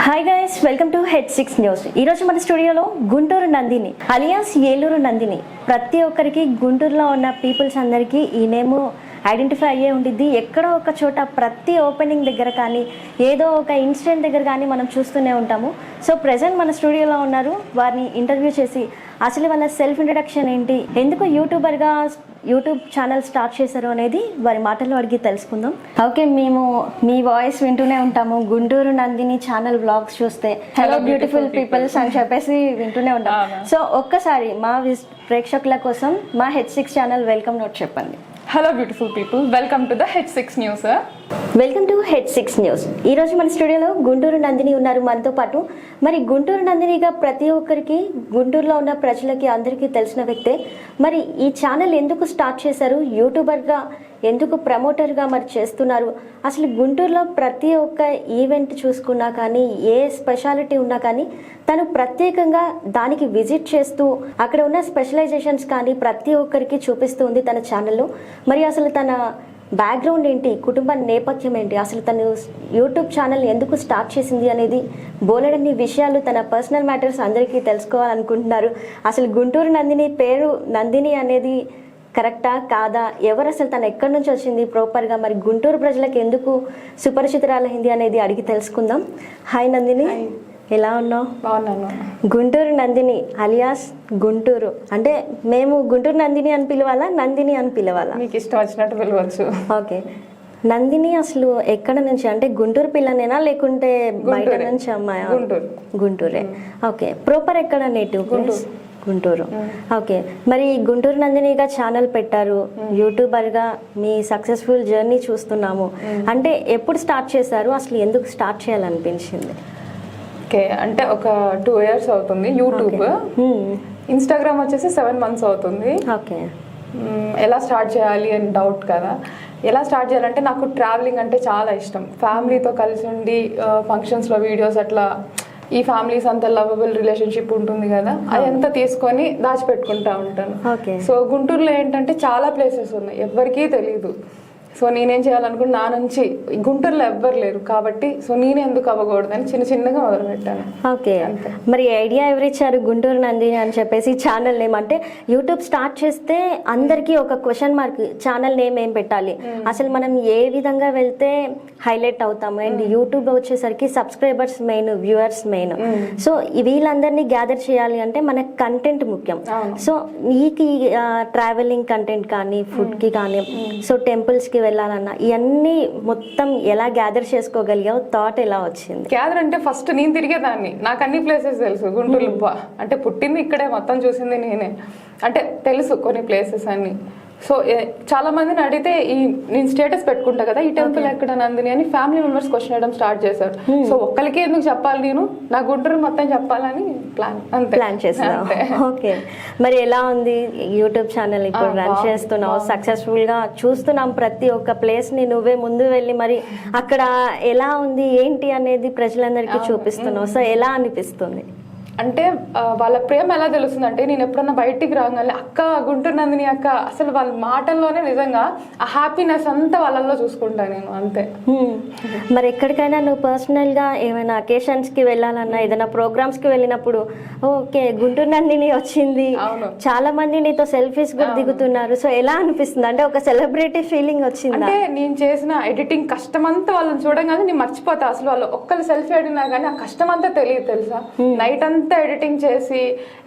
Hi guys, welcome to H6 news. ఈరోజు మన స్టూడియోలో గుంటూరు నందిని అలియాస్ ఏలూరు నందిని. ప్రతి ఒక్కరికి గుంటూరులో ఉన్న పీపుల్స్ అందరికీ ఈ నేమ్ ఐడెంటిఫై అయ్యే ఉండిద్ది. ఎక్కడో ఒక చోట ప్రతి ఓపెనింగ్ దగ్గర కానీ ఏదో ఒక ఇన్సిడెంట్ దగ్గర కానీ మనం చూస్తూనే ఉంటాము. సో ప్రజెంట్ మన స్టూడియోలో ఉన్నారు. వారిని ఇంటర్వ్యూ చేసి అసలు వాళ్ళ సెల్ఫ్ ఇంట్రడక్షన్ ఏంటి, ఎందుకు యూట్యూబర్గా యూట్యూబ్ ఛానల్ స్టార్ట్ చేశారు అనేది వారి మాటల్లో అడిగి తెలుసుకుందాం. ఓకే, మేము మీ వాయిస్ వింటూనే ఉంటాము. గుంటూరు నందిని ఛానల్ వ్లాగ్స్ చూస్తే హలో బ్యూటిఫుల్ పీపుల్స్ అని చెప్పేసి వింటూనే ఉంటాం. సో ఒక్కసారి మా ప్రేక్షకుల కోసం మా H6 ఛానల్ వెల్కమ్ నోట్ చెప్పండి. Hello beautiful people, welcome to the H6 news. Welcome to H6 news. ఈరోజు మన స్టూడియోలో గుంటూరు నందిని ఉన్నారు మనతో పాటు. మరి గుంటూరు నందినిగా ప్రతి ఒక్కరికి, గుంటూరులో ఉన్న ప్రజలకి అందరికీ తెలిసిన వ్యక్తే. మరి ఈ ఛానల్ ఎందుకు స్టార్ట్ చేశారు, యూట్యూబర్గా ఎందుకు ప్రమోటర్గా మరి చేస్తున్నారు, అసలు గుంటూరులో ప్రతి ఒక్క ఈవెంట్ చూసుకున్నా కానీ ఏ స్పెషాలిటీ ఉన్నా కానీ తను ప్రత్యేకంగా దానికి విజిట్ చేస్తూ అక్కడ ఉన్న స్పెషలైజేషన్స్ కానీ ప్రతి ఒక్కరికి చూపిస్తూ ఉంది తన ఛానల్లో. మరి అసలు తన బ్యాక్గ్రౌండ్ ఏంటి, కుటుంబ నేపథ్యం ఏంటి, అసలు తను యూట్యూబ్ ఛానల్ ఎందుకు స్టార్ట్ చేసింది అనేది బోలెడన్ని విషయాలు, తన పర్సనల్ మ్యాటర్స్ అందరికీ తెలుసుకోవాలనుకుంటున్నారు. అసలు గుంటూరు నందిని పేరు నందిని అనేది కరెక్టా కాదా, ఎవరు అసలు తను ఎక్కడి నుంచి వచ్చింది ప్రాపర్గా, మరి గుంటూరు ప్రజలకు ఎందుకు సుపరిచితురాలైంది అనేది అడిగి తెలుసుకుందాం. హాయ్ నందిని, ఎలా ఉన్నావు? బాగున్నాను. గుంటూరు నందిని అలియాస్ గుంటూరు అంటే మేము గుంటూరు నందిని అని పిలవాలా, నందిని అని పిలవాలా? మీకు ఇష్టం వచ్చినట్టు పిలవచ్చు. ఓకే, నందిని అసలు ఎక్కడ నుంచి, అంటే గుంటూరు పిల్లనేనా లేకుంటే బయట నుంచి అమ్మాయా? గుంటూరే. ఓకే, ప్రాపర్ ఎక్కడ నేటివ్ ప్లేస్? గుంటూరు. ఓకే, మరి గుంటూరు నందినిగా ఛానల్ పెట్టారు, యూట్యూబర్గా మీ సక్సెస్ఫుల్ జర్నీ చూస్తున్నాము. అంటే ఎప్పుడు స్టార్ట్ చేశారు, అసలు ఎందుకు స్టార్ట్ చేయాలనిపించింది? ఓకే, అంటే ఒక 2 years అవుతుంది యూట్యూబ్. ఇన్స్టాగ్రామ్ వచ్చేసి 7 months అవుతుంది. ఓకే, ఎలా స్టార్ట్ చేయాలి అని డౌట్ కదా. ఎలా స్టార్ట్ చేయాలంటే నాకు ట్రావెలింగ్ అంటే చాలా ఇష్టం. ఫ్యామిలీతో కలిసి ఉండి ఫంక్షన్స్లో వీడియోస్ అట్లా, ఈ ఫ్యామిలీస్ అంత లవబుల్ రిలేషన్షిప్ ఉంటుంది కదా, అదంతా తీసుకొని దాచిపెట్టుకుంటా ఉంటాను. సో గుంటూరులో ఏంటంటే చాలా ప్లేసెస్ ఉన్నాయి, ఎవరికీ తెలియదు. సో నేనేం చేయాలనుకుంటే నా నుంచి గుంటూరులో ఎవ్వరు లేరు కాబట్టి సో నేను ఎందుకు అవ్వకూడదని చిన్నగా మొదలుపెట్టాను. ఓకే, మరి ఐడియా ఎవరు ఇచ్చారు గుంటూరు నందిని అని చెప్పేసి ఛానల్ నేమ్? అంటే యూట్యూబ్ స్టార్ట్ చేస్తే అందరికీ ఒక క్వశ్చన్ మార్క్, ఛానల్ నేమ్ ఏం పెట్టాలి, అసలు మనం ఏ విధంగా వెళ్తే హైలైట్ అవుతాము, అండ్ యూట్యూబ్ వచ్చేసరికి subscribers main, viewers main. So వీళ్ళందరినీ గ్యాదర్ చేయాలి అంటే మనకు కంటెంట్ ముఖ్యం. సో ఈ ట్రావెలింగ్ కంటెంట్ కానీ, ఫుడ్ కి కానీ, సో టెంపుల్స్ కి వెళ్ళాలన్నా ఇవన్నీ మొత్తం ఎలా గ్యాదర్ చేసుకోగలిగావు, థాట్ ఎలా వచ్చింది? గ్యాదర్ అంటే ఫస్ట్ నేను తిరిగేదాన్ని, నాకు అన్ని ప్లేసెస్ తెలుసు. గుంటూరు అంటే పుట్టింది ఇక్కడే, మొత్తం చూసింది నేనే, అంటే తెలుసు కొన్ని ప్లేసెస్ అన్ని. సో చాలా మందిని అడిగితే నేను స్టేటస్ పెట్టుకుంటా కదా, ఈ టెంపుల్ ఎక్కడ నందిని అని ఫ్యామిలీ మెంబర్స్ క్వశ్చన్ వేయడం స్టార్ట్ చేశారు. సో ఒక్కరికి ఎందుకు చెప్పాలి, నేను నా గుంటూరు మొత్తం చెప్పాలని ప్లాన్ చేస్తాను. ఓకే, మరి ఎలా ఉంది యూట్యూబ్ ఛానల్ ఇప్పుడు రన్ చేస్తున్నావు, సక్సెస్ఫుల్ గా చూస్తున్నాం ప్రతి ఒక్క ప్లేస్ ని నువ్వే ముందు వెళ్ళి మరి అక్కడ ఎలా ఉంది ఏంటి అనేది ప్రజలందరికీ చూపిస్తున్నావు. సో ఎలా అనిపిస్తుంది? అంటే వాళ్ళ ప్రేమ ఎలా తెలుస్తుంది అంటే, నేను ఎప్పుడన్నా బయటికి రాగానే అక్క గుంటూరు నందిని అక్క, అసలు వాళ్ళ మాటల్లోనే నిజంగా ఆ హ్యాపీనెస్ అంతా వాళ్ళల్లో చూసుకుంటా నేను, అంతే. మరి ఎక్కడికైనా నువ్వు పర్సనల్ గా ఏమైనా అకేషన్స్ కి వెళ్ళాలన్నా, ఏదైనా ప్రోగ్రామ్స్ కి వెళ్ళినప్పుడు ఓకే గుంటూరు నందిని వచ్చింది, చాలా మంది నీతో సెల్ఫీస్ కూడా దిగుతున్నారు, సో ఎలా అనిపిస్తుంది? అంటే ఒక సెలబ్రిటీ ఫీలింగ్ వచ్చింది? అంటే నేను చేసిన ఎడిటింగ్ కష్టం అంతా వాళ్ళని చూడగానే నేను మర్చిపోతా. అసలు వాళ్ళు ఒక్కరు సెల్ఫీ అడిగినా కానీ ఆ కష్టం అంతా తెలియదు తెలుసా. నైట్ అంతా ఎడిటింగ్ చేసి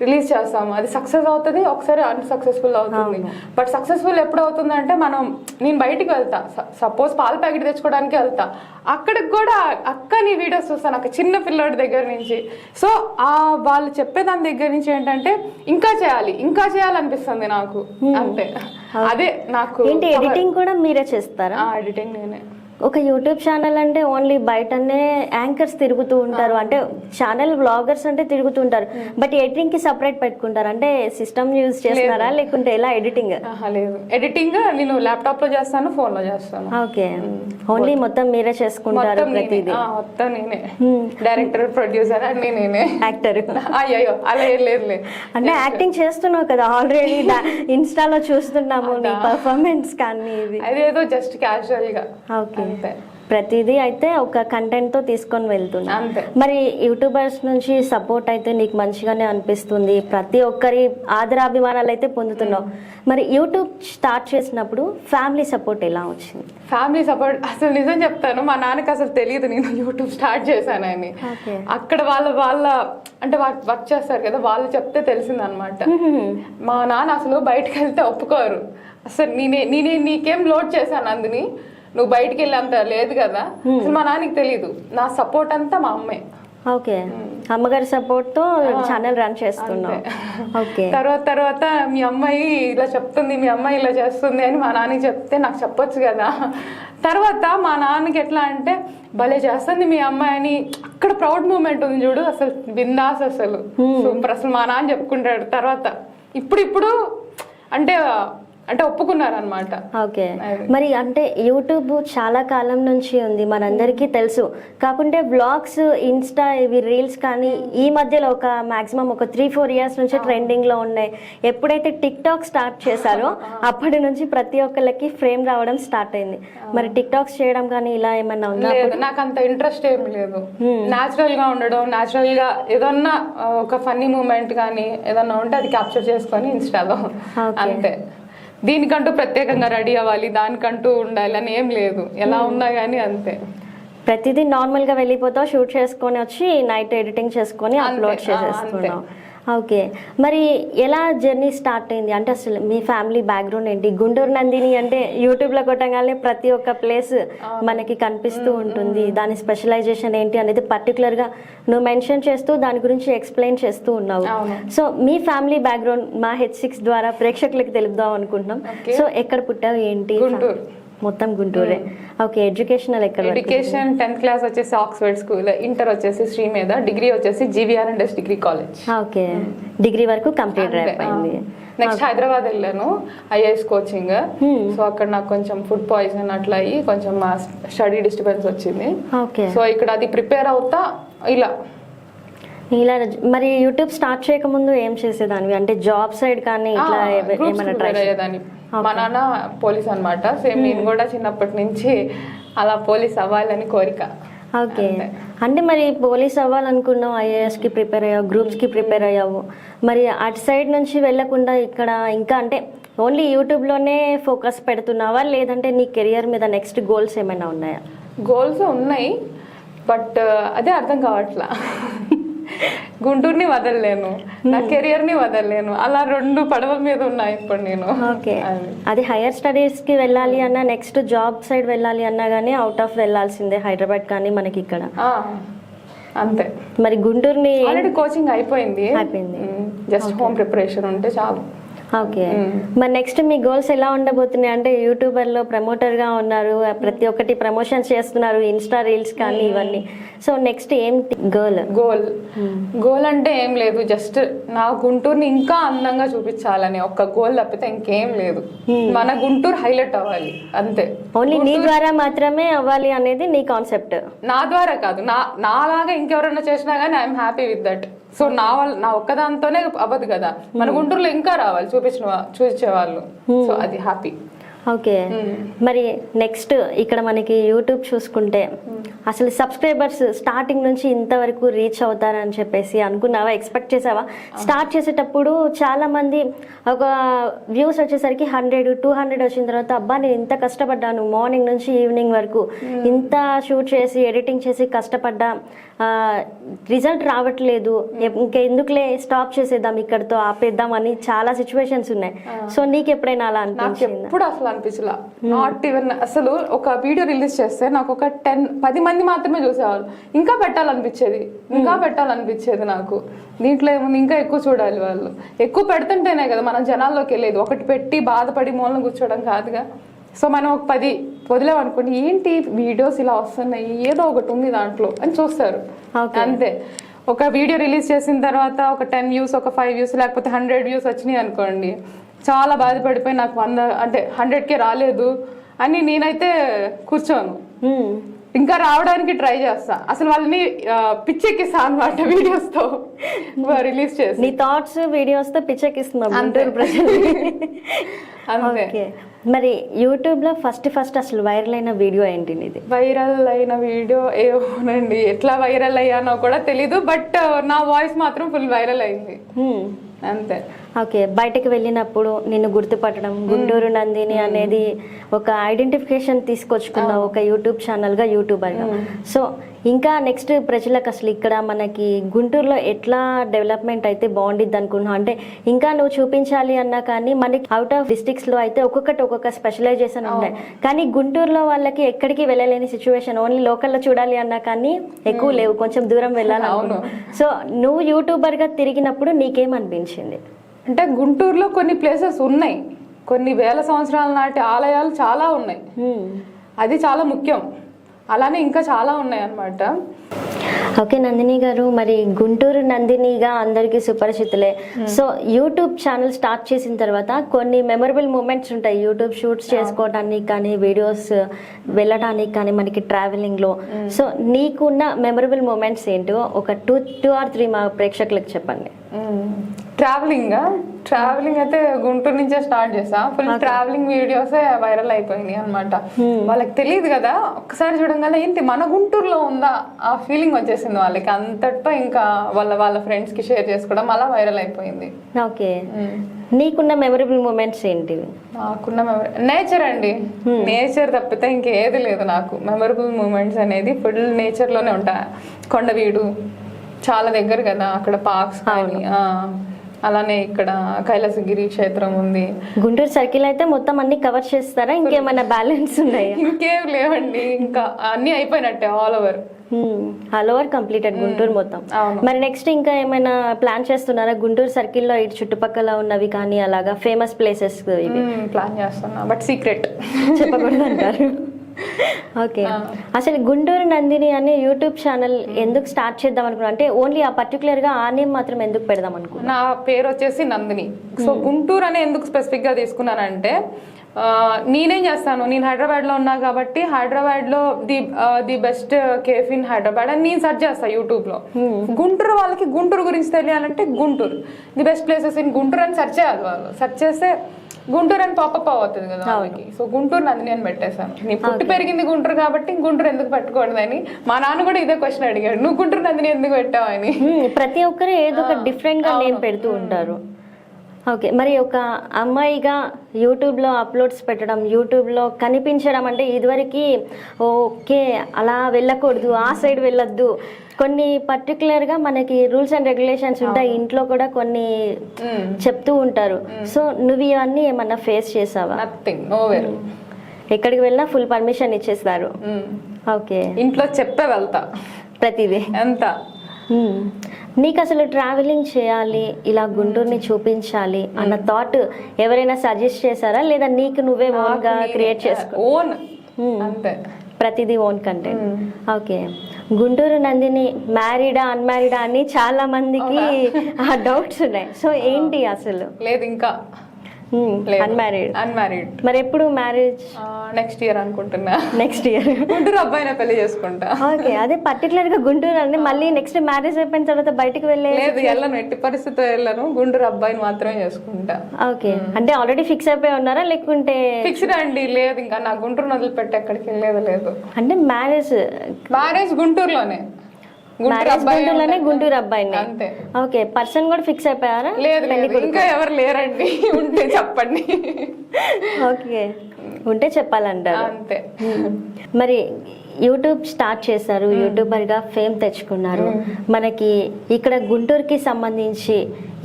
రిలీజ్ చేస్తాము, అది సక్సెస్ అవుతుంది, ఒకసారి అన్సక్సెస్ఫుల్ అవుతుంది. బట్ సక్సెస్ఫుల్ ఎప్పుడు అవుతుంది అంటే, నేను బయటికి వెళ్తా, సపోజ్ పాల ప్యాకెట్ తెచ్చుకోవడానికి వెళ్తా, అక్కడికి కూడా అక్క నీ వీడియోస్ చూస్తాను, ఒక చిన్న పిల్లోడి దగ్గర నుంచి. సో వాళ్ళు చెప్పేదాని దగ్గర నుంచి ఏంటంటే ఇంకా చేయాలనిపిస్తుంది నాకు, అంతే. అదే నాకు. ఎడిటింగ్ కూడా మీరే చేస్తారా? ఎడిటింగ్ నేనే. ఒక యూట్యూబ్ ఛానల్ అంటే ఓన్లీ బయటనే యాంకర్స్ తిరుగుతూ ఉంటారు, అంటే ఛానల్ బ్లాగర్స్ అంటే తిరుగుతూ ఉంటారు, బట్ ఎడిటింగ్ కి సపరేట్ పెట్టుకుంటారు. అంటే సిస్టమ్ యూజ్ చేస్తున్నారా లేకుంటే ఎలా ఎడిటింగ్? లేదు, ఎడిటింగ్ నేను ల్యాప్టాప్ లో చేస్తాను, ఫోన్ లో చేస్తాను. ఓకే, ఓన్లీ మొత్తం మీరే చేసుకుంటారు ప్రతిదీ? మొత్తం నేనే, డైరెక్టర్, ప్రొడ్యూసర్ అన్ని నేనే, యాక్టర్. అయ్యో అలా ఏం లేదు. అంటే యాక్టింగ్ చేస్తున్నావు కదా ఆల్రెడీ, ఇన్స్టాలో చూస్తున్నాము నీ పర్ఫార్మెన్స్ కానీ. అదేదో జస్ట్ క్యాజువల్ గా. ఓకే, ప్రతిదీ అయితే ఒక కంటెంట్ తో తీసుకొని వెళ్తున్నా. అంతే. మరి యూట్యూబర్స్ నుంచి సపోర్ట్ అయితే నీకు మంచిగానే అనిపిస్తుంది, ప్రతి ఒక్కరి ఆదరాభిమానాలు అయితే పొందుతున్నావు. మరి యూట్యూబ్ స్టార్ట్ చేసినప్పుడు ఫ్యామిలీ సపోర్ట్ ఎలా వచ్చింది? ఫ్యామిలీ సపోర్ట్ అసలు నిజం చెప్తాను, మా నాన్నకి అసలు తెలియదు నేను యూట్యూబ్ స్టార్ట్ చేశానని. అక్కడ వాళ్ళ అంటే వర్క్ చేస్తారు కదా, వాళ్ళు చెప్తే తెలిసింది అనమాట. మా నాన్న అసలు బయటకు వెళ్తే ఒప్పుకోరు అసలు. నీకేం లోడ్ చేశాను అందుని, నువ్వు బయటికి వెళ్ళేంత లేదు కదా. అసలు మా నాన్నకి తెలియదు, నా సపోర్ట్ అంతా మా అమ్మే. ఓకే, అమ్మగారి సపోర్ట్ తో ఛానల్ రన్ చేస్తున్నావు. ఓకే, తర్వాత మీ అమ్మాయి ఇలా చెప్తుంది, మీ అమ్మాయి ఇలా చేస్తుంది అని మా నాన్నకి చెప్తే నాకు చెప్పొచ్చు కదా. తర్వాత మా నాన్నకి ఎట్లా అంటే భలే చేస్తుంది మీ అమ్మాయి అని, అక్కడ ప్రౌడ్ మూమెంట్ ఉంది చూడు, అసలు బిందాస్ అసలు సూపర్. అసలు మా నాన్న చెప్పుకుంటాడు. తర్వాత ఇప్పుడు అంటే ఒప్పుకున్నారు అనమాట. ఓకే, మరి అంటే యూట్యూబ్ చాలా కాలం నుంచి ఉంది, మనందరికీ తెలుసు. కాకుంటే వ్లాగ్స్, ఇన్స్టా, ఇవి రీల్స్ కానీ ఈ మధ్యలో ఒక మాక్సిమం ఒక 3-4 ఇయర్స్ నుంచి ట్రెండింగ్ లో ఉన్నాయి. ఎప్పుడైతే టిక్ టాక్ స్టార్ట్ చేశారో అప్పటి నుంచి ప్రతి ఒక్కళ్ళకి ఫ్రేమ్ రావడం స్టార్ట్ అయింది. మరి టిక్ టాక్స్ చేయడం కానీ ఇలా ఏమన్నా ఉందా? నాకు అంత ఇంట్రెస్ట్ ఏం లేదు. న్యాచురల్ గా ఉండడం, న్యాచురల్ గా ఏదన్నా ఒక ఫన్నీ మూమెంట్ కానీ ఏదన్నా ఉంటే అది క్యాప్చర్ చేసుకొని ఇన్స్టాలో అంతే. దీనికంటూ ప్రత్యేకంగా రెడీ అవ్వాలి, దానికంటూ ఉండాలి అని ఏం లేదు, ఎలా ఉన్నా కానీ అంతే. ప్రతిదీ నార్మల్ గా వెళ్ళిపోతావు, షూట్ చేసుకొని వచ్చి నైట్ ఎడిటింగ్ చేసుకొని అప్లోడ్ చేసేస్తున్నావు. ఓకే, మరి ఎలా జర్నీ స్టార్ట్ అయింది? అంటే అసలు మీ ఫ్యామిలీ బ్యాక్గ్రౌండ్ ఏంటి? గుంటూరు నందిని అంటే యూట్యూబ్ లో కొట్టగానే ప్రతి ఒక్క ప్లేస్ మనకి కనిపిస్తూ ఉంటుంది, దాని స్పెషలైజేషన్ ఏంటి అనేది పర్టికులర్ గా నువ్వు మెన్షన్ చేస్తూ దాని గురించి ఎక్స్ప్లెయిన్ చేస్తూ ఉన్నావు. సో మీ ఫ్యామిలీ బ్యాక్గ్రౌండ్ మా H6 ద్వారా ప్రేక్షకులకు తెలుపుదాం అనుకుంటున్నాం. సో ఎక్కడ పుట్టావు ఏంటి? గుంటూరు, మొత్తం గుంటూరే. ఓకే, ఎడ్యుకేషనల్ ఎక్కడ? ఎడ్యుకేషన్ 10th క్లాస్ వచ్చేసి ఆక్స్ఫర్డ్ స్కూల్, ఇంటర్ వచ్చేసి శ్రీమేధ, డిగ్రీ వచ్చేసి GVRNS degree college. Okay, degree వరకు కంప్లీట్ అయిపోయింది. నెక్స్ట్ హైదరాబాద్ వెళ్ళాను IAS కోచింగ్. సో అక్కడ నాకు కొంచెం ఫుడ్ పాయిజన్ అట్లా అయ్యి కొంచెం స్టడీ డిస్టర్బెన్స్ వచ్చింది. సో ఇక్కడ అది ప్రిపేర్ అవుతా ఇలా. మరి యూట్యూబ్ స్టార్ట్ చేయకముందు ఏం చేసేదాన్ని? అంటే జాబ్ సైడ్ కానీ ఇట్లా ఏమైనా ట్రై అయ్యేదాన్ని. మా నాన్న పోలీస్ అన్నమాట, సేమ్ నేను కూడా చిన్నప్పటి నుంచి అలా పోలీస్ అవ్వాలని కోరిక. ఓకే, అంటే మరి పోలీస్ అవ్వాలనుకున్నావు, IAS కి ప్రిపేర్ అయ్యావు, గ్రూప్స్ కి ప్రిపేర్ అయ్యావు. మరి అటు సైడ్ నుంచి వెళ్ళకుండా ఇక్కడ ఇంకా అంటే ఓన్లీ యూట్యూబ్ లోనే ఫోకస్ పెడుతున్నావా, లేదంటే నీ కెరియర్ మీద నెక్స్ట్ గోల్స్ ఏమైనా ఉన్నాయా? గోల్స్ ఉన్నాయి, బట్ అదే అర్థం కావట్లా. గుంటూరుని వదలలేను, నా కెరియర్ ని వదలలేను, అలా 2 పడవల మీద ఉన్నాయి ఇప్పుడు నేను. ఓకే, అది హైయర్ స్టడీస్ కి వెళ్ళాలి అన్నా, నెక్స్ట్ జాబ్ సైడ్ వెళ్ళాలి అన్నా గానీ అవుట్ ఆఫ్ వెళ్ళాల్సిందే, హైదరాబాద్ కానీ మనకి ఇక్కడ అంతే. మరి గుంటూరుని ఆల్రెడీ కోచింగ్ అయిపోయింది, జస్ట్ హోమ్ ప్రిపరేషన్ ఉంటే చాలు. ఓకే, మరి నెక్స్ట్ మీ గోల్స్ ఎలా ఉండబోతున్నాయి? అంటే యూట్యూబర్ లో ప్రమోటర్ గా ఉన్నారు, ప్రతి ఒక్కటి ప్రమోషన్స్ చేస్తున్నారు, ఇన్స్టా రీల్స్ కానీ ఇవన్నీ. సో నెక్స్ట్ ఏం గోల్ అంటే ఏం లేదు, జస్ట్ నా గుంటూరుని ఇంకా అందంగా చూపించాలని ఒక గోల్ తప్పితే ఇంకేం లేదు. మన గుంటూరు హైలైట్ అవ్వాలి అంతే. ఓన్లీ నీ ద్వారా మాత్రమే అవ్వాలి అనేది నీ కాన్సెప్ట్? నా ద్వారా కాదు, నాలాగా ఇంకెవరైనా చేసినా గానీ I'm happy with that. So నా ఒక్కదాంతోనే అవ్వదు కదా, మన గుంటూరులో ఇంకా రావాలి చూపించే వాళ్ళు. సో అది హ్యాపీ. ఓకే, మరి నెక్స్ట్ ఇక్కడ మనకి యూట్యూబ్ చూసుకుంటే అసలు సబ్స్క్రైబర్స్ స్టార్టింగ్ నుంచి ఇంతవరకు రీచ్ అవుతారని చెప్పేసి అనుకున్నావా? ఎక్స్పెక్ట్ చేసావా? స్టార్ట్ చేసేటప్పుడు చాలా మంది ఒక వ్యూస్ వచ్చేసరికి 100-200 వచ్చిన తర్వాత అబ్బా నేను ఇంత కష్టపడ్డాను, మార్నింగ్ నుంచి ఈవినింగ్ వరకు ఇంత షూట్ చేసి ఎడిటింగ్ చేసి కష్టపడ్డా, రిజల్ట్ రావట్లేదు, ఇంకా ఎందుకులే స్టాప్ చేసేద్దాం, ఇక్కడతో ఆపేద్దాం అని చాలా సిచ్యువేషన్స్ ఉన్నాయి. సో నీకు ఎప్పుడైనా అలా అనిపించింది? ఎప్పుడు అసలు అనిపించలా, నాట్ ఈవెన్. అసలు ఒక వీడియో రిలీజ్ చేస్తే నాకు ఒక 10 మంది మాత్రమే చూసేవాళ్ళు, ఇంకా పెట్టాలనిపించేది నాకు. దీంట్లో ఏముంది, ఇంకా ఎక్కువ చూడాలి వాళ్ళు, ఎక్కువ పెడుతుంటేనే కదా మనం జనాల్లోకి వెళ్ళేది. ఒకటి పెట్టి బాధపడి మూలను కూర్చోవడం కాదుగా. సో మనం ఒక 10 వదిలేమనుకోండి, ఏంటి వీడియోస్ ఇలా వస్తున్నాయి, ఏదో ఒకటి ఉంది దాంట్లో అని చూస్తారు అంతే. ఒక వీడియో రిలీజ్ చేసిన తర్వాత ఒక 10 వ్యూస్, ఒక 5 వ్యూస్, లేకపోతే 100 వ్యూస్ వచ్చినాయి అనుకోండి, చాలా బాధపడిపోయి నాకు 100K రాలేదు అని నేనైతే కూర్చోను, ఇంకా రావడానికి ట్రై చేస్తా. అసలు వాళ్ళని పిచ్చెక్కిస్తా అనమాట వీడియోస్ తో రిలీజ్ చేసి. నీ థాట్స్ వీడియోస్ తో పిచ్చెక్కిస్తున్నా అంటారు ప్రజలు. అంతే. మరి యూట్యూబ్లో ఫస్ట్ అసలు వైరల్ అయిన వీడియో ఏంటి ఇది? వైరల్ అయిన వీడియో ఏమోనండి, ఎట్లా వైరల్ అయ్యానో కూడా తెలీదు, బట్ నా వాయిస్ మాత్రం ఫుల్ వైరల్ అయింది అంతే. ఓకే, బయటకు వెళ్ళినప్పుడు నిన్ను గుర్తుపట్టడం, గుంటూరు నందిని అనేది ఒక ఐడెంటిఫికేషన్ తీసుకొచ్చుకున్న ఒక యూట్యూబ్ ఛానల్గా, యూట్యూబర్గా. సో ఇంకా నెక్స్ట్ ప్రజలకు అసలు ఇక్కడ మనకి గుంటూరులో ఎట్లా డెవలప్మెంట్ అయితే బాగుండిద్ది అనుకున్నావు? అంటే ఇంకా నువ్వు చూపించాలి అన్నా కానీ మనకి అవుట్ ఆఫ్ డిస్ట్రిక్ట్స్లో అయితే ఒక్కొక్క స్పెషలైజేషన్ ఉన్నాయి, కానీ గుంటూరులో వాళ్ళకి ఎక్కడికి వెళ్ళలేని సిచ్యువేషన్, ఓన్లీ లోకల్లో చూడాలి అన్నా కానీ ఎక్కువ లేవు, కొంచెం దూరం వెళ్ళాలి. సో నువ్వు యూట్యూబర్గా తిరిగినప్పుడు నీకేమనిపించింది? అంటే గుంటూరులో కొన్ని ప్లేసెస్ ఉన్నాయి, కొన్ని వేల సంవత్సరాల నాటి ఆలయాలు చాలా ఉన్నాయి, అది చాలా ముఖ్యం. అలానే ఇంకా చాలా ఉన్నాయి అన్నమాట. ఓకే నందిని గారు, మరి గుంటూరు నందినిగా అందరికీ సుపరిచితులే. సో యూట్యూబ్ ఛానల్ స్టార్ట్ చేసిన తర్వాత కొన్ని మెమరబుల్ మూమెంట్స్ ఉంటాయి, యూట్యూబ్ షూట్స్ చేసుకోవడానికి కానీ, వీడియోస్ వెళ్ళడానికి కానీ, మనకి ట్రావెలింగ్లో. సో నీకున్న మెమరబుల్ మూమెంట్స్ ఏంటో ఒక టూ ఆర్ త్రీ మా ప్రేక్షకులకు చెప్పండి. ట్రావెలింగ్ అయితే గుంటూరు నుంచే స్టార్ట్ చేసా. ఫుల్ ట్రావెలింగ్ వీడియోసే వైరల్ అయిపోయినాయి అనమాట. వాళ్ళకి తెలియదు కదా, ఒక్కసారి చూడంగానే ఏంటి మన గుంటూరులో ఉందా ఆ ఫీలింగ్ వచ్చేసింది వాళ్ళకి. అంతటితో ఇంకా వాళ్ళ ఫ్రెండ్స్ కి షేర్ చేసుకోవడం అలా వైరల్ అయిపోయింది. ఓకే, నీకున్న మెమరబుల్ మూమెంట్స్ ఏంటి? నాకున్న నేచర్ అండి, నేచర్ తప్పితే ఇంకేది లేదు నాకు. మెమరబుల్ మూమెంట్స్ అనేది ఫుల్ నేచర్ లోనే ఉంటాయి. కొండవీడు చాలా దగ్గర కదా, అక్కడ పార్క్స్ కానీ, అలానే ఇక్కడ కైలాసగిరి క్షేత్రం ఉంది. గుంటూరు సర్కిల్ అయితే మొత్తం అన్ని కవర్ చేస్తారా? ఇంకేమైనా బ్యాలెన్స్ ఉన్నాయా? ఇంకేం లేవండి, ఇంకా అన్ని అయిపోయినట్టే, ఆల్ ఓవర్ కంప్లీటెడ్ గుంటూరు మొత్తం. మరి నెక్స్ట్ ఇంకా ఏమైనా ప్లాన్ చేస్తున్నారా గుంటూరు సర్కిల్లో ఇటు చుట్టుపక్కల ఉన్నవి కానీ, అలాగా ఫేమస్ ప్లేసెస్ ఇవి ప్లాన్ చేస్తున్నా, బట్ సీక్రెట్ చెప్పకూడదు అంటారు. ఓకే, అసలు గుంటూరు నందిని అనే యూట్యూబ్ ఛానల్ ఎందుకు స్టార్ట్ చేద్దాం అనుకున్నా? అంటే ఓన్లీ ఆ పర్టికులర్ గా ఆ నేమ్ మాత్రం ఎందుకు పెడదాం అనుకున్నా? నా పేరు వచ్చేసి నందిని. సో గుంటూరు అనే ఎందుకు స్పెసిఫిక్ గా తీసుకున్నానంటే, నేనేం చేస్తాను, నేను హైదరాబాద్ లో ఉన్నా కాబట్టి హైదరాబాద్ లో the best cafe in Hyderabad అని నేను సెర్చ్ చేస్తాను యూట్యూబ్ లో. గుంటూరు వాళ్ళకి గుంటూరు గురించి తెలియాలంటే Guntur the best places in Guntur అని సెర్చ్ చేయాలి. వాళ్ళు సెర్చ్ చేస్తే గుంటూరు అని పాపప్ అవుతుంది కదా వాళ్ళకి. సో గుంటూరు నందిని అని పెట్టేశాను. నీ పుట్టి పెరిగింది గుంటూరు కాబట్టి గుంటూరు ఎందుకు పెట్టకూడదని మా నాన్న కూడా ఇదే క్వశ్చన్ అడిగాడు, నువ్వు గుంటూరు నందిని ఎందుకు పెట్టావు అని. ప్రతి ఒక్కరు ఏదో ఒక డిఫరెంట్ గా నేమ్ పెడుతూ ఉంటారు. ఓకే, మరి ఒక అమ్మాయిగా యూట్యూబ్లో అప్లోడ్స్ పెట్టడం, యూట్యూబ్లో కనిపించడం అంటే ఇదివరకు ఓకే అలా వెళ్ళకూడదు, ఆ సైడ్ వెళ్ళొద్దు, కొన్ని పర్టికులర్గా మనకి రూల్స్ అండ్ రెగ్యులేషన్స్ ఉంటాయి, ఇంట్లో కూడా కొన్ని చెప్తూ ఉంటారు. సో నువ్వు ఇవన్నీ ఏమన్నా ఫేస్ చేసావా? Nothing, nowhere. ఎక్కడికి వెళ్ళినా ఫుల్ పర్మిషన్ ఇచ్చేస్తారు. ఓకే, ఇంట్లో చెప్పే వెళ్తా ప్రతిదీ ఎంత. నీకు అసలు ట్రావెలింగ్ చేయాలి, ఇలా గుంటూరుని చూపించాలి అన్న థాట్ ఎవరైనా సజెస్ట్ చేశారా, లేదా నీకు నువ్వే ఓన్ గా క్రియేట్ చేసుకో? ఓన్ అంతే, ప్రతిదీ own content. Okay, Guntur Nandini మ్యారీడా అన్మ్యారీడా అని చాలా మందికి ఆ డౌట్స్ ఉన్నాయి. సో ఏంటి అసలు? లేదు, ఇంకా అన్మ్యారీడ్. మరి ఎప్పుడు మ్యారేజ్? నెక్స్ట్ ఇయర్ అనుకుంటున్నా. నెక్స్ట్ ఇయర్ గుంటూరు అబ్బాయిని పెళ్లి చేసుకుంటా. ఓకే, అదే పర్టికులర్ గా గుంటూరు అని మళ్ళీ నెక్స్ట్ మ్యారేజ్ అయిపోయిన తర్వాత బయటకు లేదు, వెళ్ళను, ఎట్టి పరిస్థితి వెళ్ళను, గుంటూరు అబ్బాయిని మాత్రమే చేసుకుంటా. ఓకే, అంటే ఆల్రెడీ ఫిక్స్ అయిపోయి ఉన్నారా లేకుంటే? ఫిక్స్డ్ అండి, లేదు ఇంకా నా గుంటూరు వదిలిపెట్టి ఎక్కడికి వెళ్ళేది లేదు. అంటే మ్యారేజ్ గుంటూరులోనే, గుంటూరు అబ్బాయిని. అంతే. ఓకే, పర్సన్ కూడా ఫిక్స్ అయిపోయారా? లేదు, ఇంకా ఎవరు లేరండి, ఉంటే చెప్పండి. ఓకే, ఉంటే చెప్పాలంటారు. అంతే. మరి యూట్యూబ్ స్టార్ట్ చేశారు, యూట్యూబర్ గా ఫేమ్ తెచ్చుకున్నారు. మనకి ఇక్కడ గుంటూరుకి సంబంధించి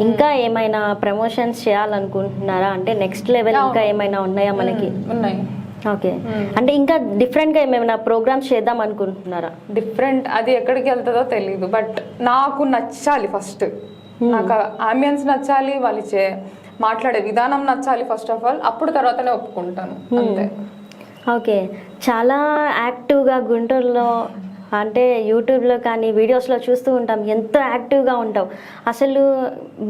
ఇంకా ఏమైనా ప్రమోషన్స్ చేయాలనుకుంటున్నారా? అంటే నెక్స్ట్ లెవెల్ ఇంకా ఏమైనా ఉన్నాయా మనకి? ఉన్నాయి. ఓకే, అంటే ఇంకా డిఫరెంట్ గా ఏమైనా ప్రోగ్రామ్స్ చేద్దాం అనుకుంటున్నారా? డిఫరెంట్, అది ఎక్కడికి వెళ్తుందో తెలియదు, బట్ నాకు నచ్చాలి ఫస్ట్. నాకు ఆంబియన్స్ నచ్చాలి, వాళ్ళు మాట్లాడే విధానం నచ్చాలి ఫస్ట్ ఆఫ్ ఆల్, అప్పుడు తర్వాతనే ఒప్పుకుంటాను. అంతే. ఓకే, చాలా యాక్టివ్గా గుంటూరులో అంటే యూట్యూబ్లో కానీ వీడియోస్లో చూస్తూ ఉంటాం, ఎంతో యాక్టివ్గా ఉంటావు. అసలు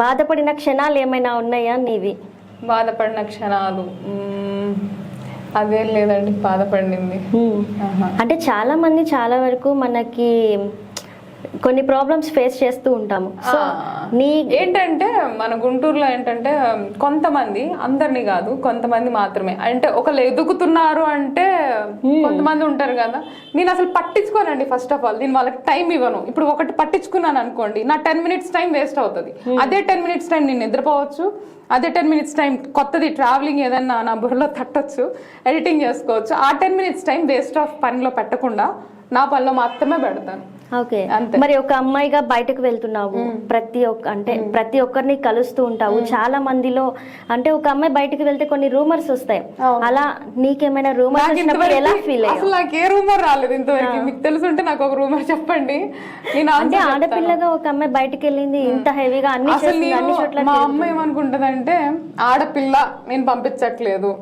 బాధపడిన క్షణాలు ఏమైనా ఉన్నాయా నీవి? బాధపడిన క్షణాలు అదేం లేదండి, బాధపడింది అంటే చాలా మంది చాలా వరకు మనకి కొన్ని ప్రాబ్లమ్స్ ఫేస్ చేస్తూ ఉంటాము. సో నీ ఏంటంటే మన గుంటూరులో ఏంటంటే కొంతమంది, అందరినీ కాదు కొంతమంది మాత్రమే, అంటే ఒకళ్ళు ఎదుగుతున్నారు అంటే కొంతమంది ఉంటారు కదా, నేను అసలు పట్టించుకోనండి. ఫస్ట్ ఆఫ్ ఆల్ నేను వాళ్ళకి టైం ఇవ్వను. ఇప్పుడు ఒకటి పట్టించుకున్నాను అనుకోండి, నా 10 minutes టైం వేస్ట్ అవుతుంది. అదే 10 minutes టైం నేను నిద్రపోవచ్చు, అదే 10 minutes టైం కొత్తది ట్రావెలింగ్ ఏదన్నా నా బుర్రలో తట్టొచ్చు, ఎడిటింగ్ చేసుకోవచ్చు. ఆ 10 minutes టైం వేస్ట్ ఆఫ్ పనిలో పెట్టకుండా నా పనిలో మాత్రమే పెడతాను. ఓకే, మరి ఒక అమ్మాయిగా బయటకు వెళ్తున్నావు, ప్రతి ఒక్కరిని కలుస్తూ ఉంటావు. చాలా మందిలో అంటే ఒక అమ్మాయి బయటకు వెళ్తే కొన్ని రూమర్స్ వస్తాయి, అలా నీకేమైనా రూమర్స్ వచ్చినప్పుడు ఎలా ఫీల్ అయ్యావు? అసలు నాకు ఏ రూమర్ రాలేదు ఇంతవరకు. మీకు తెలుసుంటే నాకు ఒక రూమర్ చెప్పండి. నేను అంటే ఆడపిల్లగా ఒక అమ్మాయి బయటకు వెళ్ళింది ఇంత హెవీగా అన్ని చోట్ల, మా అమ్మ ఏమనుకుంటదంటే ఆడపిల్ల నేను పంపించట్లేదు,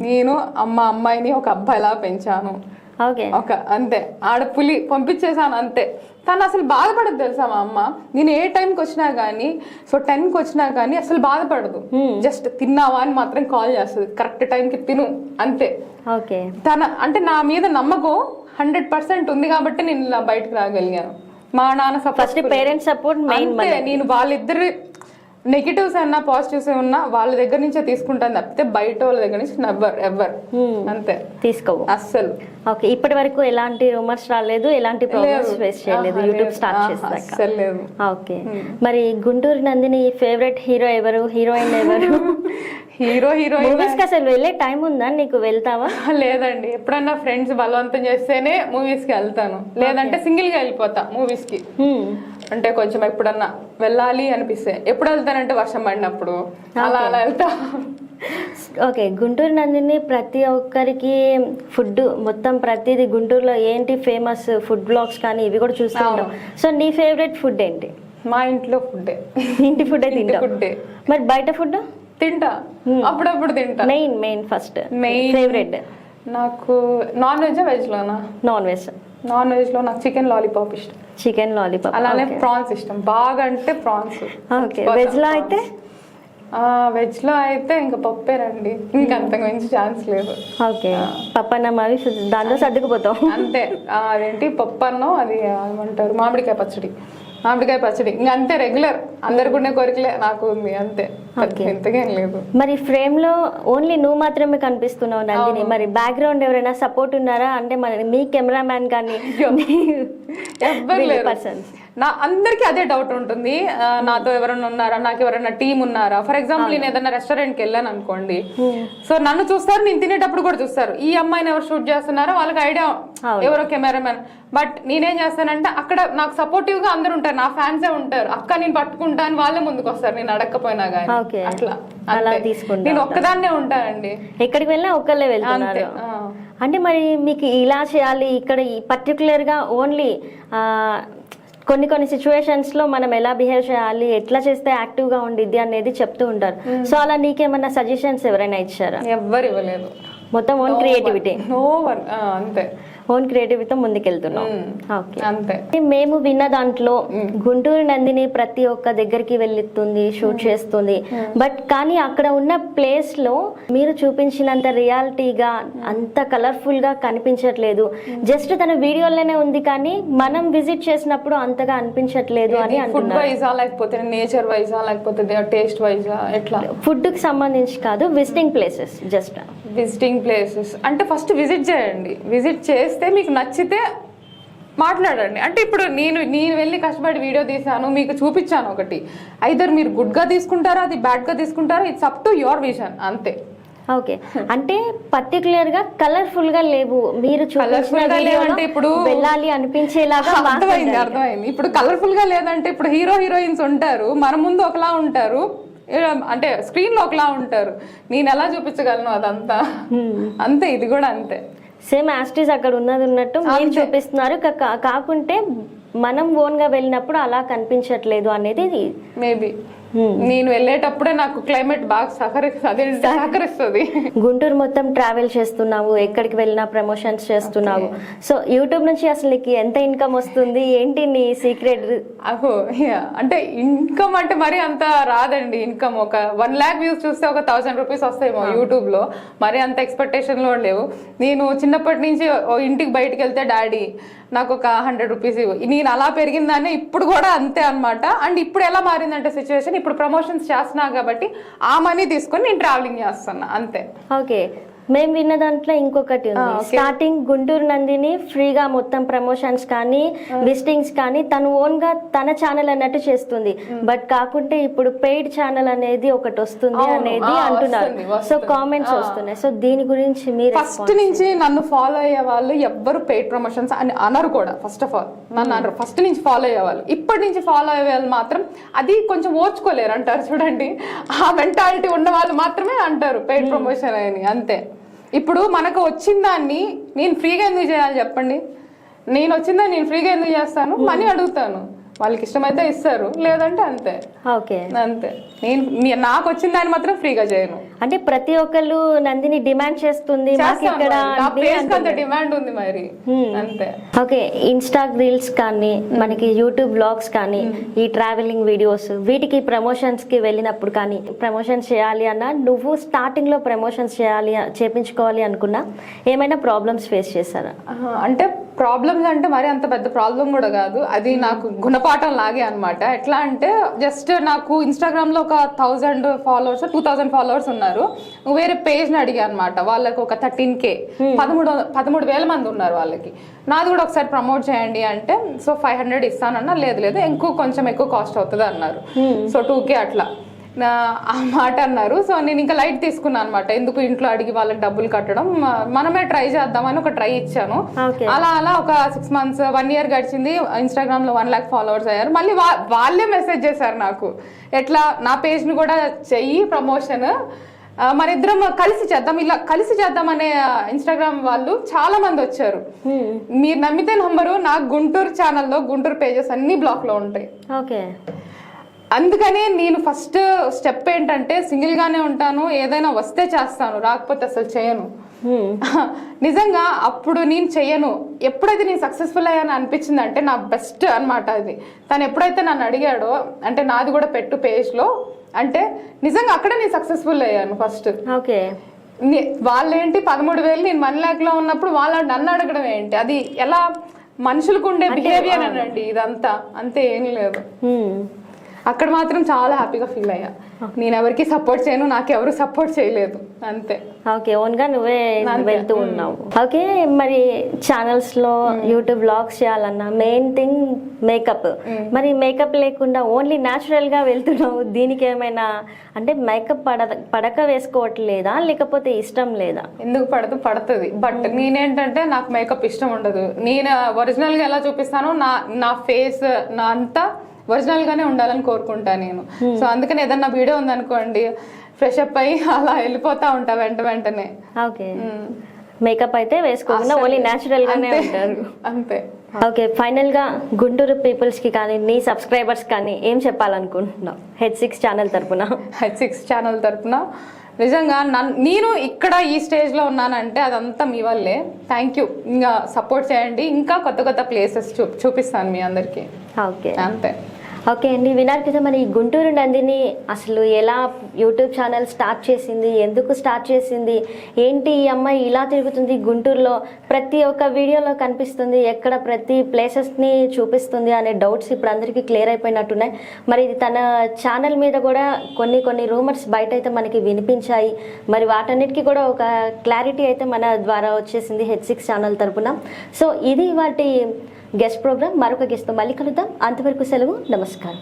నేను అమ్మాయిని ఒక అబ్బాయిలా పెంచాను, అంతే, ఆడపులి పంపించేసాను అంతే. తను అసలు బాధపడదు తెలుసా మా అమ్మ. నేను ఏ టైంకి వచ్చినా గానీ, సో 10కి వచ్చినా గానీ అసలు బాధపడదు. జస్ట్ తిన్నావా అని మాత్రం కాల్ చేస్తుంది, కరెక్ట్ టైంకి తిను అంతే. తన అంటే నా మీద నమ్మకం 100% ఉంది కాబట్టి నేను ఇలా బయటకు రాగలిగాను. మా నాన్న ఫస్ట్ పేరెంట్స్ సపోర్ట్ మెయిన్. నేను వాళ్ళిద్దరు నెగిటివ్స్ అన్నా పాజిటివ్స్ ఏమన్నా వాళ్ళ దగ్గర నుంచే తీసుకుంటాను తప్పితే బయట వాళ్ళ దగ్గర నుంచి ఎవరు అంతే తీసుకోవు అస్సలు. ఓకే, ఇప్పటి వరకు ఎలాంటి రూమర్స్ రాలేదు, ఎలాంటి ప్రాబ్లమ్స్ ఫేస్ చేయలేదు యూట్యూబ్ స్టార్ట్ చేస్తాక? ఓకే, మరి గుంటూరు నందిని ఫేవరెట్ హీరో ఎవరు, హీరోయిన్ ఎవరు? హీరోయిన్ మూవీస్ కి అసలు వెళ్ళే టైం ఉందా నీకు? వెళ్తావా? లేదండి, ఎప్పుడన్నా ఫ్రెండ్స్ బలవంతం చేస్తేనే మూవీస్ కి వెళ్తాను, లేదంటే సింగిల్ గా వెళ్ళిపోతా మూవీస్ కి. అంటే కొంచెం ఎప్పుడన్నా వెళ్ళాలి అనిపిస్తే. ఎప్పుడు వెళ్తానంటే వర్షం పడినప్పుడు, అలా వెళ్తా. ఓకే, గుంటూరు నందిని ప్రతి ఒక్కరికి ఫుడ్ మొత్తం ప్రతిదీ గుంటూరులో ఏంటి ఫేమస్ ఫుడ్ బ్లాగ్స్ కానీ ఇవి కూడా చూస్తూ ఉంటాం. సో నీ ఫేవరెట్ ఫుడ్ ఏంటి? మా ఇంట్లో ఫుడ్డే. ఇంటి ఫుడ్ తింటా. మరి బయట ఫుడ్ తింటా, అప్పుడప్పుడు తింటా. మెయిన్ ఫస్ట్ ఫేవరెట్ నాకు నాన్ వెజ్ లోనా? నాన్ వెజ్ లో నాకు చికెన్ లాలీపాప్ ఇష్టం. చికెన్ లాలీపాప్, అలానే ప్రాన్స్ ఇష్టం బాగా, అంటే ప్రాన్స్. ఓకే, వెజ్ లో అయితే? వెజ్ లో అయితే ఇంకా పప్పేనండి, ఇంకా అంతకు మించి ఛాన్స్ లేదు. ఓకే, పప్పన్నం అవి దాంట్లో సర్దుకుపోతాం అంతే. అదేంటి పప్పన్నం, అది ఏమంటారు మామిడికాయ పచ్చడి ఇంకా అంతే. రెగ్యులర్ అందరికి ఉండే కోరికలే నాకు ఉంది అంతే, ఎంతకేం లేదు. మరి ఫ్రేమ్ లో ఓన్లీ నువ్వు మాత్రమే కనిపిస్తున్నావు నందిని, మరి బ్యాక్గ్రౌండ్ ఎవరైనా సపోర్ట్ ఉన్నారా? అంటే మరి మీ కెమెరామ్యాన్ కానీ పర్సన్స్? నా అందరికి అదే డౌట్ ఉంటుంది, నాతో ఎవరైనా ఉన్నారా, నాకు ఎవరైనా టీం ఉన్నారా? ఫర్ ఎగ్జాంపుల్ నేను ఏదైనా రెస్టారెంట్కి వెళ్ళాను అనుకోండి, సో నన్ను చూస్తారు, నేను తినేటప్పుడు కూడా చూస్తారు, ఈ అమ్మాయిని ఎవరు షూట్ చేస్తున్నారో వాళ్ళకి ఐడియా ఎవరో కెమెరామెన్. బట్ నేనేం చేస్తానంటే అక్కడ నాకు సపోర్టివ్ గా అందరు ఉంటారు, నా ఫ్యాన్సే ఉంటారు, అక్క నేను పట్టుకుంటాను వాళ్ళే ముందుకు వస్తారు, నేను అడగకపోయినా కానీ. అట్లా నేను ఒక్కదాన్నే ఉంటానండి, ఎక్కడికి వెళ్ళినా ఒక్కళ్ళే వెళ్తున్నారు. అంటే మరి మీకు ఇలా చేయాలి ఇక్కడ పర్టికులర్ గా ఓన్లీ కొన్ని సిచ్యువేషన్స్ లో మనం ఎలా బిహేవ్ చేయాలి, ఎట్లా చేస్తే యాక్టివ్ గా ఉండిద్ది అనేది చెప్తూ ఉంటారు. సో అలా నీకేమన్నా సజెషన్స్ ఎవరైనా ఇచ్చారా? ఎవ్వరు ఇవ్వలేదు, మొత్తం ఓన్ క్రియేటివిటీ. అంతే, ఓన్ క్రియేటివిటీతో ముందుకెళ్తున్నాం. అంతే. మేము విన్న దాంట్లో గుంటూరు నందిని ప్రతి ఒక్క దగ్గరికి వెళ్తుంది, షూట్ చేస్తుంది, బట్ కానీ అక్కడ ఉన్న ప్లేస్ లో మీరు చూపించినంత రియాలిటీగా అంత కలర్ఫుల్ గా కనిపించట్లేదు. జస్ట్ తన వీడియోలోనే ఉంది కానీ మనం విజిట్ చేసినప్పుడు అంతగా అనిపించట్లేదు అని అంటున్నారు. ఫుడ్ వైజా లేకపోతే నేచర్ వైజా లేకపోతే టేస్ట్ వైజా ఎట్లా? ఫుడ్ కి సంబంధించి కాదు, visiting places. Just visiting places అంటే ఫస్ట్ విజిట్ చేయండి, విజిట్ చేస్తే మీకు నచ్చితే మాట్లాడండి. అంటే ఇప్పుడు నేను వెళ్ళి కష్టపడి వీడియో తీసాను, మీకు చూపించాను ఒకటి, ఐదర్ మీరు గుడ్ గా తీసుకుంటారా, అది బ్యాడ్ గా తీసుకుంటారా, it's up to your vision అంతే. ఓకే, అంటే పర్టికులర్ గా కలర్ఫుల్ గా లేవు, మీరు అంటే ఇప్పుడు వెళ్ళాలి అనిపించేలాగా. అర్థమైంది. ఇప్పుడు కలర్ఫుల్ గా లేదంటే ఇప్పుడు హీరోయిన్స్ ఉంటారు, మన ముందు ఒకలా ఉంటారు, అంటే స్క్రీన్ లో ఒకలా ఉంటారు, నేను ఎలా చూపించగలను అదంతా. అంతే, ఇది కూడా అంతే, సేమ్ యాస్టీస్ అక్కడ ఉన్నట్టు మీరు చూపిస్తున్నారు. కాకుంటే మనం ఓన్ గా వెళ్ళినప్పుడు అలా కనిపించట్లేదు అనేది మేబీ నేను వెళ్ళేటప్పుడే నాకు క్లైమేట్ బాగా సహకరిస్తుంది. గుంటూరు మొత్తం ట్రావెల్ చేస్తున్నావు, ఎక్కడికి వెళ్ళినా ప్రమోషన్స్ చేస్తున్నావు. సో యూట్యూబ్ నుంచి అసలు నీకు ఎంత ఇన్కమ్ వస్తుంది, ఏంటి నీ సీక్రెట్? అంటే ఇన్కమ్ అంటే మరి అంత రాదండి. ఇన్కమ్ ఒక 1 lakh వ్యూస్ చూస్తే ఒక 1000 రూపీస్ వస్తాయేమో యూట్యూబ్ లో. మరి అంత ఎక్స్పెక్టేషన్ లో లేవు. నేను చిన్నప్పటి నుంచి ఇంటికి బయటకు వెళ్తే డాడీ నాకు ఒక 100 రూపీస్ ఇవ్వు. నేను అలా పెరిగిందాన్ని ఇప్పుడు కూడా అంతే అనమాట. అండ్ ఇప్పుడు ఎలా మారిందంటే సిచ్యువేషన్, ఇప్పుడు ప్రమోషన్స్ చేస్తున్నా కాబట్టి ఆ మనీ తీసుకొని నేను ట్రావెలింగ్ చేస్తున్నా అంతే. ఓకే, మేము విన్న దాంట్లో ఇంకొకటి ఉంది. స్టార్టింగ్ గుంటూరు నందిని ఫ్రీగా మొత్తం ప్రమోషన్స్ కానీ విజిటింగ్స్ కానీ తను ఓన్ గా తన ఛానల్ అన్నట్టు చేస్తుంది. బట్ కాకుంటే ఇప్పుడు పెయిడ్ ఛానల్ అనేది ఒకటి వస్తుంది అనేది అంటున్నారు. సో కామెంట్స్ వస్తున్నాయి. సో దీని గురించి మీరు ఫస్ట్ నుంచి నన్ను ఫాలో అయ్యే వాళ్ళు ఎవ్వరు పెయిడ్ ప్రమోషన్స్ అని అనరు కూడా. ఫస్ట్ ఆఫ్ ఆల్ నన్ను అనరు. ఫస్ట్ నుంచి ఫాలో అయ్యే వాళ్ళు, ఇప్పటి నుంచి ఫాలో అయ్యే వాళ్ళు మాత్రం అది కొంచెం ఓర్చుకోలేరు అంటారు చూడండి. ఆ మెంటాలిటీ ఉన్న వాళ్ళు మాత్రమే అంటారు పెయిడ్ ప్రమోషన్ అని. అంతే. ఇప్పుడు మనకు వచ్చిన దాన్ని నేను ఫ్రీగా ఎందుకు చేయాలి చెప్పండి? నేను వచ్చిందని నేను ఫ్రీగా ఎందుకు చేస్తాను? మనీ అడుగుతాను, వాళ్ళకి ఇష్టమైతే ఇస్తారు, లేదంటే అంతే. ఓకే, అంతే. నాకు వచ్చిన దాన్ని మాత్రం ఫ్రీగా చేయను. అంటే ప్రతి ఒక్కళ్ళు నందిని డిమాండ్ చేస్తుంది, డిమాండ్ ఉంది మరి. అంతే. ఓకే, ఇన్స్టా రీల్స్ కానీ మనకి యూట్యూబ్ బ్లాగ్స్ కానీ ఈ ట్రావెలింగ్ వీడియోస్ వీటికి ప్రమోషన్స్ కి వెళ్ళినప్పుడు కానీ ప్రమోషన్స్ చేయాలి అన్నా, నువ్వు స్టార్టింగ్ లో ప్రమోషన్స్ చేపించుకోవాలి అనుకున్నా ఏమైనా ప్రాబ్లమ్స్ ఫేస్ చేశారా? అంటే ప్రాబ్లమ్స్ అంటే మరి అంత పెద్ద ప్రాబ్లం కూడా కాదు, అది నాకు గుణపాఠం లాగే అనమాట. ఎట్లా అంటే జస్ట్ నాకు ఇన్స్టాగ్రామ్ లో ఒక 1000 ఫాలోవర్స్ 2000 ఫాలోవర్స్ ఉన్నారు. వేరే పేజ్ ని అడిగా అనమాట, వాళ్ళకి ఒక 13K 13,000 మంది ఉన్నారు వాళ్ళకి. నాది కూడా ఒకసారి ప్రమోట్ చేయండి అంటే, సో 500 ఇస్తానన్నా, లేదు కొంచెం ఎక్కువ కాస్ట్ అవుతుంది అన్నారు. సో 2K అట్లా ఆ మాట అన్నారు. సో నేను ఇంకా లైట్ తీసుకున్నాను అనమాట. ఎందుకు ఇంట్లో అడిగి వాళ్ళకి డబ్బులు కట్టడం, మనమే ట్రై చేద్దామని ఒక ట్రై ఇచ్చాను. అలా ఒక 6 months 1 year గడిచింది. ఇన్స్టాగ్రామ్ లో 1 lakh ఫాలోవర్స్ అయ్యారు. మళ్ళీ వాళ్ళే మెసేజ్ చేశారు నాకు, ఎట్లా నా పేజ్ ని కూడా చెయ్యి ప్రమోషన్, మన ఇద్దరం కలిసి చేద్దాం, ఇలా కలిసి చేద్దాం అనే ఇన్స్టాగ్రామ్ వాళ్ళు చాలా మంది వచ్చారు. మీరు నమ్మితే నమ్మరు, నా గుంటూరు ఛానల్లో గుంటూరు పేజెస్ అన్ని బ్లాక్ లో ఉంటాయి. ఓకే, అందుకనే నేను ఫస్ట్ స్టెప్ ఏంటంటే సింగిల్ గానే ఉంటాను, ఏదైనా వస్తే చేస్తాను, రాకపోతే అసలు చేయను. నిజంగా అప్పుడు నేను చెయ్యను. ఎప్పుడైతే నేను సక్సెస్ఫుల్ అయ్యాను అనిపించింది అంటే నా బెస్ట్ అనమాట అది. తను ఎప్పుడైతే నన్ను అడిగాడో, అంటే నాది కూడా పెట్టు పేజ్ లో అంటే, నిజంగా అక్కడే నేను సక్సెస్ఫుల్ అయ్యాను ఫస్ట్. ఓకే, వాళ్ళేంటి 13,000, నేను 1 lakh లో ఉన్నప్పుడు వాళ్ళ నన్ను అడగడం ఏంటి? అది ఎలా మనుషులకు ఉండే బిహేవియర్ అనండి ఇదంతా, అంతే, ఏం లేదు. అక్కడ మాత్రం చాలా హ్యాపీగా ఫీల్ అయ్యా. నేను ఎవరికి సపోర్ట్ చేయను, నాకెవరు సపోర్ట్ చేయలేదు, అంతే. ఓకే, ఓన్ గా నువ్వే వెళ్తూ ఉన్నావు. ఓకే, మరి ఛానల్స్ లో యూట్యూబ్ బ్లాగ్స్ చేయాలన్నా మెయిన్ థింగ్ మేకప్. మరి మేకప్ లేకుండా ఓన్లీ న్యాచురల్ గా వెళ్తున్నావు, దీనికి ఏమైనా అంటే మేకప్ పడక వేసుకోవట్లేదా, లేకపోతే ఇష్టం లేదా? ఎందుకు పడుతుంది, బట్ నేనేంటంటే నాకు మేకప్ ఇష్టం ఉండదు. నేను ఒరిజినల్ గా ఎలా చూపిస్తానో నా ఫేస్ నా అంతా ఒరిజినల్ గానే ఉండాలని కోరుకుంటా నేను. సో అందుకని ఏదన్నా వీడియో ఉందనుకోండి, ఫ్రెష్ అప్ అయ్యి అలా వెళ్ళిపోతా ఉంటా వెంటనే. ఓకే, మేకప్ అయితే వేసుకోకుండా ఓన్లీ న్యాచురల్ గానే ఉంటారు, అంతే. ఓకే, ఫైనల్ గా గుంటూరు పీపుల్స్ కి కానీ నీ సబ్స్క్రైబర్స్ కానీ ఏం చెప్పాలనుకుంటున్నావు H6 ఛానల్ తరపున? H6 ఛానల్ తరపున నిజంగా నేను ఇక్కడ ఈ స్టేజ్ లో ఉన్నానంటే అదంతా మీ వల్లే. Thank you. ఇంకా సపోర్ట్ చేయండి, ఇంకా కొత్త ప్లేసెస్ చూపిస్తాను మీ అందరికి. ఓకే, అంతే. ఓకే అండి, విన్నారు కదా మరి గుంటూరు నందిని అసలు ఎలా యూట్యూబ్ ఛానల్ స్టార్ట్ చేసింది, ఎందుకు స్టార్ట్ చేసింది, ఏంటి ఈ అమ్మాయి ఇలా తిరుగుతుంది గుంటూరులో, ప్రతి ఒక్క వీడియోలో కనిపిస్తుంది, ఎక్కడ ప్రతి ప్లేసెస్ని చూపిస్తుంది అనే డౌట్స్ ఇప్పుడు అందరికీ క్లియర్ అయిపోయినట్టున్నాయి. మరి ఇది తన ఛానల్ మీద కూడా కొన్ని రూమర్స్ బయట అయితే మనకి వినిపించాయి. మరి వాటన్నిటికీ కూడా ఒక క్లారిటీ అయితే మన ద్వారా వచ్చేసింది H6 ఛానల్ తరపున. సో ఇది వాటి గెస్ట్ ప్రోగ్రామ్. మరొక గెస్ట్తో మళ్ళీ కలుద్దాం. అంతవరకు సెలవు, నమస్కారం.